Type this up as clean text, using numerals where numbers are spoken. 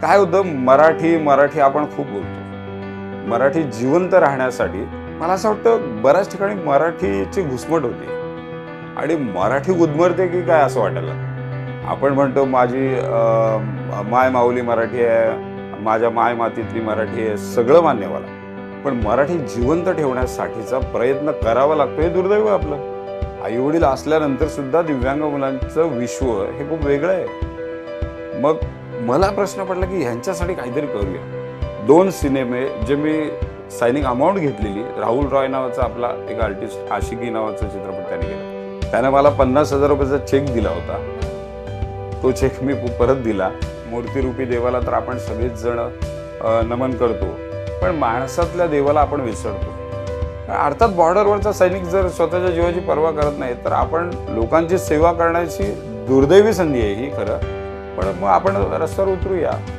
काय होतं, मराठी आपण खूप बोलतो. मराठी जिवंत राहण्यासाठी मला असं वाटतं बऱ्याच ठिकाणी मराठीची घुसमट होती आणि मराठी गुदमरते की काय असं वाटायला. आपण म्हणतो माझी माय माऊली मराठी आहे, माझ्या माय मातीतली मराठी आहे, सगळं मान्य मला. पण मराठी जिवंत ठेवण्यासाठीचा प्रयत्न करावा लागतो, हे दुर्दैव आहे आपलं. आईवडील असल्यानंतर सुद्धा दिव्यांग मुलांचं विश्व हे खूप वेगळं आहे. मग मला प्रश्न पडला की ह्यांच्यासाठी काहीतरी करूया. 2 सिनेमे जे मी सायनिंग अमाऊंट घेतलेली, राहुल रॉय नावाचा आपला एक आर्टिस्ट, आशिकी नावाचा चित्रपट त्याने केला. त्याने मला 50,000 रुपयाचा चेक दिला होता. तो चेक मी परत दिला. मूर्तिरूपी देवाला तर आपण सगळेच जण नमन करतो, पण माणसातल्या देवाला आपण विसरतो. अर्थात बॉर्डरवरचा सैनिक जर स्वतःच्या जीवाची पर्वा करत नाही तर आपण लोकांची सेवा करण्याची दुर्दैवी संधी आहे ही खरं. पण मग आपण रस्त्यावर उतरूया.